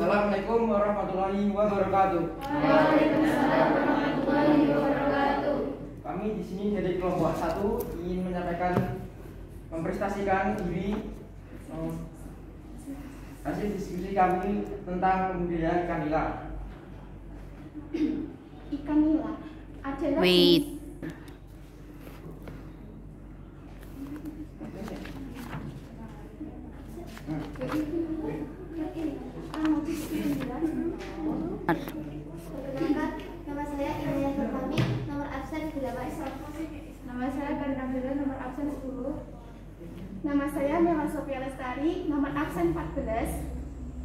Assalamualaikum warahmatullahi wabarakatuh. Waalaikumsalam warahmatullahi wabarakatuh. Kami di sini dari kelompok 1 ingin menyampaikan mempresentasikan diri hasil diskusi kami tentang pembudidayaan ikan nila. Ikan nila adalah Perkenalkan, nama saya Inayah Nurfahmi, nomor absen 8. Nama saya Karina Bella, nomor absen 10. Nama saya Mela Sofia Lestari, nomor absen 14.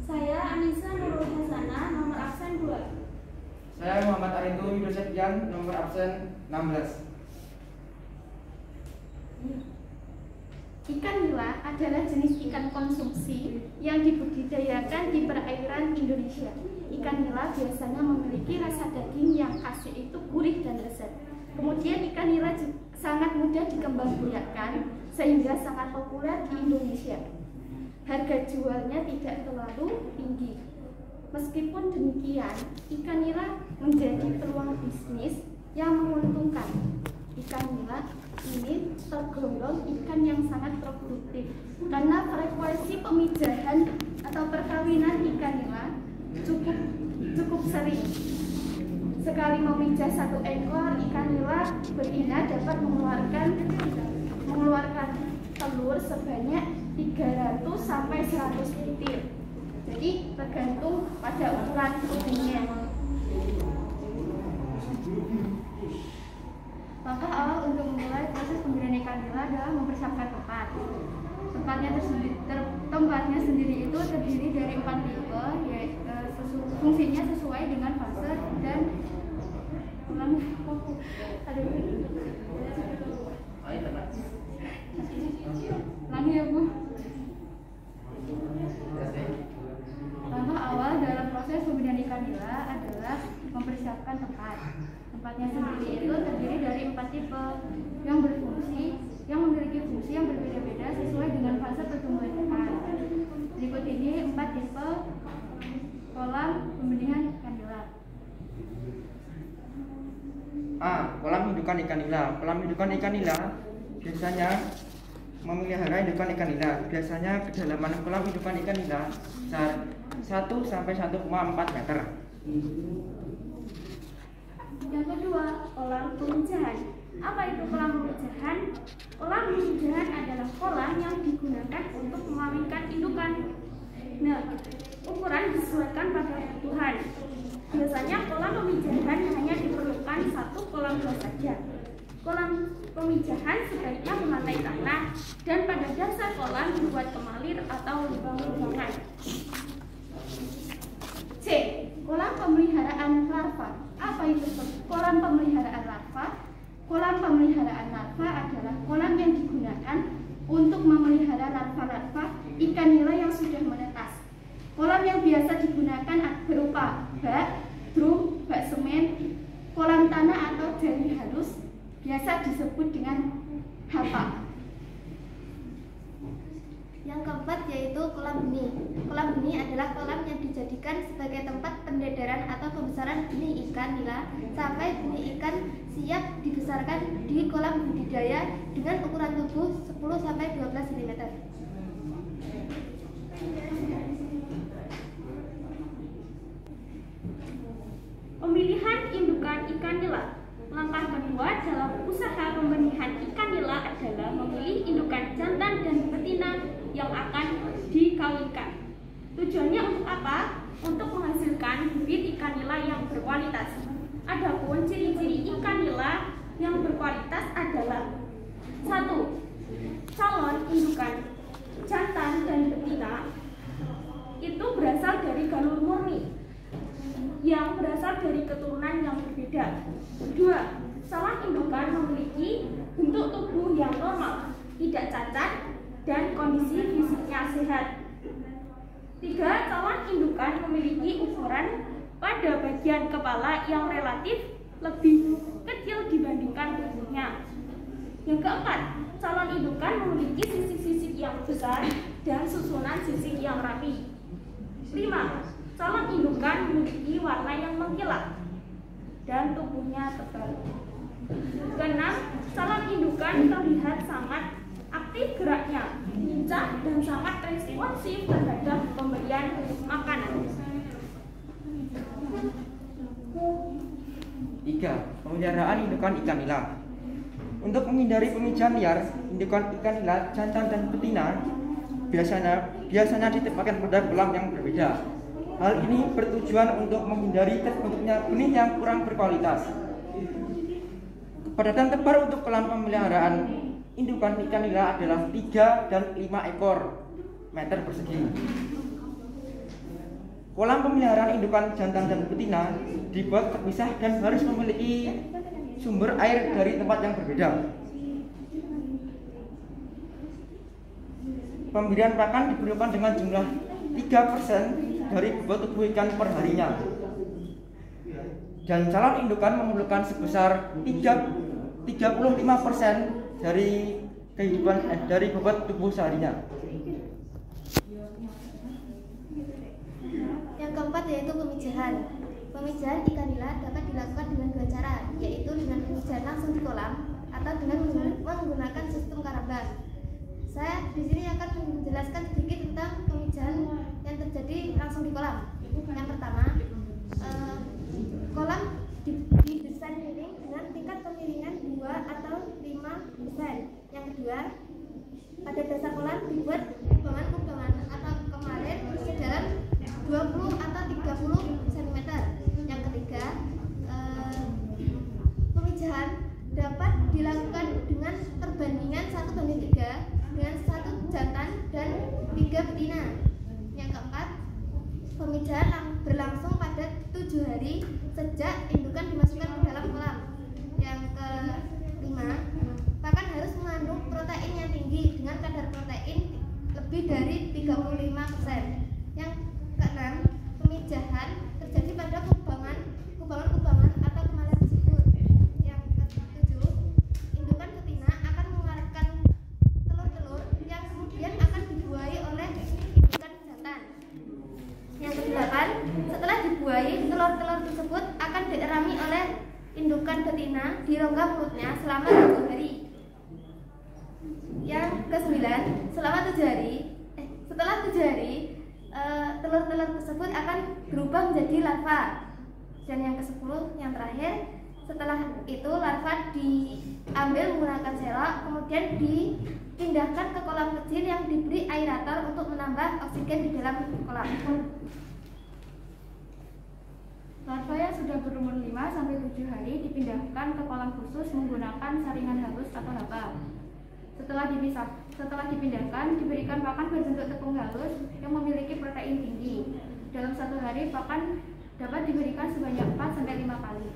Saya Anissa Nurul Hasanah, nomor absen 2. Saya Muhammad Arindu Yudho Septian, nomor absen 16. Ikan nila adalah jenis ikan konsumsi yang dibudidayakan di perairan Indonesia. Ikan nila biasanya memiliki rasa daging yang khas, yaitu gurih dan lezat. Kemudian ikan nila sangat mudah dikembangbiakkan sehingga sangat populer di Indonesia. Harga jualnya tidak terlalu tinggi. Meskipun demikian, ikan nila menjadi peluang bisnis yang menguntungkan. Ikan nila ini tergolong ikan yang sangat produktif karena frekuensi pemijahan atau perkawinan ikan nila cukup sering. Sekali memijah 1 ekor ikan nila betina dapat mengeluarkan telur sebanyak 300 sampai 100 butir. Jadi tergantung pada ukuran tubuhnya. Langkah awal untuk memulai proses pembudidayaan ikan nila adalah mempersiapkan tempat. Tempatnya sendiri itu terdiri dari 4 tipe, yaitu fungsinya sesuai dengan fase dan ya Bu. Langkah awal dalam proses pembudidayaan ikan nila adalah mempersiapkan tempat. Tempatnya sendiri itu terdiri dari 4 tipe yang memiliki fungsi yang berbeda-beda sesuai dengan fase pertumbuhan ikan. Berikut ini 4 tipe kolam pembudidayaan ikan nila. Kolam indukan ikan nila. Kolam indukan ikan nila biasanya memelihara indukan ikan nila. Biasanya kedalaman kolam indukan ikan nila 1 sampai 1,4 meter. Yang kedua, kolam pemijahan. Apa itu kolam pemijahan? Kolam pemijahan adalah kolam yang digunakan untuk mengawinkan indukan. Nah, ukuran disesuaikan pada kebutuhan. Biasanya kolam pemijahan hanya diperlukan 1 kolam buah saja. Kolam pemijahan sebaiknya memantai tanah dan pada dasar kolam dibuat kemalir atau lubang-lubangan. C. Kolam pemeliharaan larva. Apa itu kolam pemeliharaan larva? Kolam pemeliharaan larva adalah kolam yang digunakan untuk memelihara larva-larva ikan nila yang sudah menetas. Kolam yang biasa digunakan berupa bak, drum, bak semen, kolam tanah atau jali halus, biasa disebut dengan hapak. Yang keempat yaitu kolam benih. Kolam benih adalah kolam yang dijadikan sebagai tempat pendedaran atau pembesaran benih ikan nila sampai benih ikan siap dibesarkan di kolam budidaya dengan ukuran tubuh 10 sampai 12 cm. Pemilihan indukan ikan nila. Langkah kedua dalam usaha pembenihan ikan nila adalah memilih indukan jantan dan betina yang akan dikawinkan. Tujuannya untuk apa? Untuk menghasilkan bibit ikan nila yang berkualitas. Adapun ciri-ciri ikan nila yang berkualitas adalah 1. Calon indukan jantan dan betina itu berasal dari galur murni yang berasal dari keturunan yang berbeda. 2. Calon indukan memiliki bentuk tubuh yang normal, tidak cacat, dan kondisi fisiknya sehat. 3. Calon indukan memiliki ukuran pada bagian kepala yang relatif lebih kecil dibandingkan tubuhnya. Yang keempat, calon indukan memiliki sisik-sisik yang besar dan susunan sisik yang rapi. 5. Calon indukan memiliki warna yang mengkilap dan tubuhnya tebal. Keenam, calon indukan terlihat sangat aktif geraknya, lincah dan sangat responsif terhadap pemberian makanan. 3. Pemeliharaan indukan ikan nila. Untuk menghindari pemijahan liar, indukan ikan nila jantan dan betina biasanya ditempatkan pada kolam yang berbeda. Hal ini bertujuan untuk menghindari terbentuknya benih yang kurang berkualitas. Kepadatan tebar untuk kolam pemeliharaan indukan ikan nila adalah 3 dan 5 ekor meter persegi. Kolam pemeliharaan indukan jantan dan betina dibuat terpisah dan harus memiliki sumber air dari tempat yang berbeda. Pemberian pakan diperlukan dengan jumlah 3% dari bobot tubuh ikan per harinya. Dan calon indukan memerlukan sebesar 35% dari bobot tubuh seharinya. Yang keempat yaitu pemijahan. Pemijahan ikan nila dapat dilakukan dengan 2 cara, yaitu dengan pemijahan langsung di kolam atau dengan menggunakan sistem karabas. Saya di sini akan menjelaskan sedikit tentang pemijahan yang terjadi langsung di kolam. Yang pertama, kolam didesain miring dengan tingkat kemiringan 2 atau 5%. Yang kedua, pada dasar kolam dibuat kubangan-kubangan atau kemarin sedalam 20 atau 30 cm. Yang ketiga, pemijahan dapat dilakukan dengan perbandingan 1:3 dengan 1 jantan dan 3 betina. Yang keempat, pemijahan berlangsung pada 7 hari sejak indukan dimasukkan ke dalam kolam. Yang kelima, pakan harus mengandung protein yang tinggi dengan kadar protein lebih dari 35%. Yang keenam, pemijahan terjadi pada kubangan-kubangan atau kemarin tersebut. Yang ketujuh, indukan betina akan mengeluarkan telur-telur yang kemudian akan dibuahi oleh indukan jantan. Yang kedelapan, setelah dibuahi, telur-telur tersebut akan dierami oleh indukan betina di rongga mulutnya selama 7 hari. Yang kesembilan, setelah 7 hari, telur-telur tersebut akan berubah menjadi larva. Dan yang ke-10, yang terakhir, setelah itu larva diambil menggunakan selok, kemudian dipindahkan ke kolam kecil yang diberi aerator untuk menambah oksigen di dalam kolam. Larva yang sudah berumur 5-7 hari dipindahkan ke kolam khusus menggunakan saringan halus atau HAPA. Setelah dipindahkan, diberikan pakan berbentuk tepung halus yang memiliki protein tinggi. Dalam 1 hari, pakan dapat diberikan sebanyak 4-5 kali.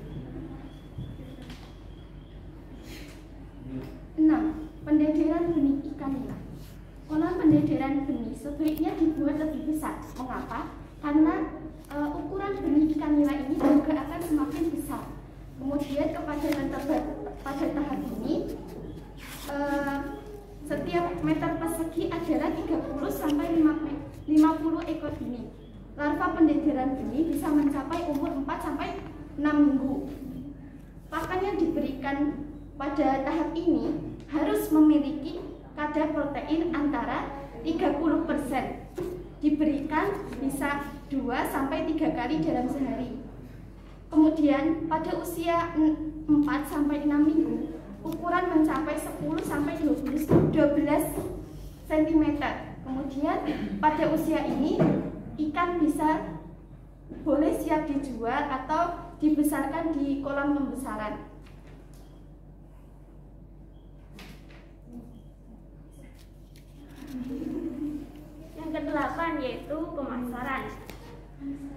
6. Pendederan benih ikan nila. Kolam pendederan benih sebaiknya dibuat lebih besar. Mengapa? Karena ukuran benih ikan nila ini juga akan semakin besar. Kemudian kepadatan pada tahap ini setiap meter persegi adalah 30-50 ekor benih. Larva pendederan benih bisa mencapai umur 4-6 minggu. Pakan yang diberikan pada tahap ini harus memiliki kadar protein antara 30%. Diberikan bisa 2-3 kali dalam sehari. Kemudian pada usia 4-6 minggu, ukuran mencapai 10-12 cm. Kemudian pada usia ini ikan boleh siap dijual atau dibesarkan di kolam pembesaran. Yang ke-8 yaitu pemasaran.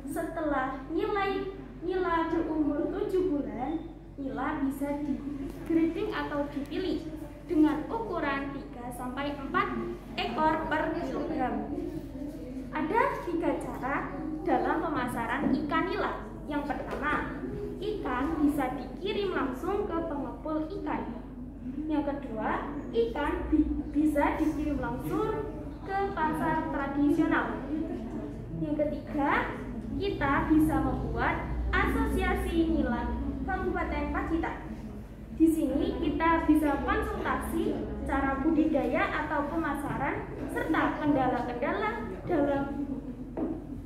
Setelah nila berumur 7 bulan, nila bisa digrading atau dipilih dengan ukuran 3-4 ekor per kilogram. Ada 3 cara dalam pemasaran ikan nila. Yang pertama, ikan bisa dikirim langsung ke pengepul ikan. Yang kedua, ikan bisa dikirim langsung ke pasar tradisional. Yang ketiga, kita bisa membuat asosiasi nilai Kabupaten Pacitan. Di sini kita bisa konsultasi cara budidaya atau pemasaran serta kendala-kendala dalam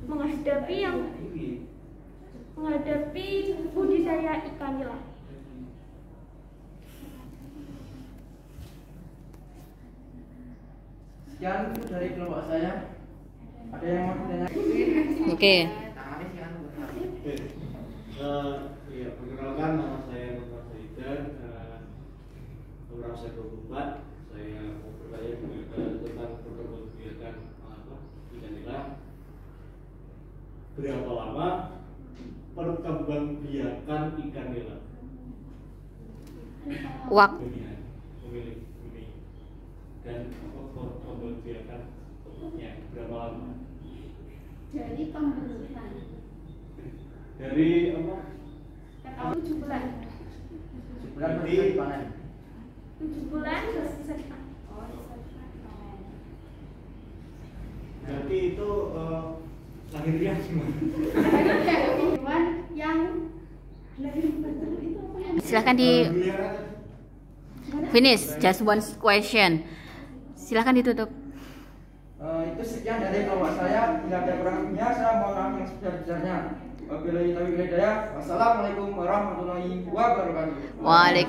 menghadapi budidaya ikan nila. Sekian dari kelompok saya. Ada yang mau ditanya? Oke. Ya, perkenalkan, nama saya Nurman Saidan, orang saya 24. Saya mau bertanya tentang protokol kegiatan ikan nila. Berapa lama perkembangbiakan ikan nila? Memilih dan perkembangbiakan berapa lama? Dari pembelian Dari apa? 7 bulan. 7 bulan berarti panen. 7 bulan selesai. Berarti itu lahirnya gimana? hewan yang Silahkan di finish, just one question. Silahkan ditutup. Itu sekian dari kelompok saya. Bila ada kurang lebihnya, saya mohon maaf yang sebesar-besarnya. Wabillahi taufiq wal hidayah. Wassalamualaikum warahmatullahi wabarakatuh. Waalaikumsalam.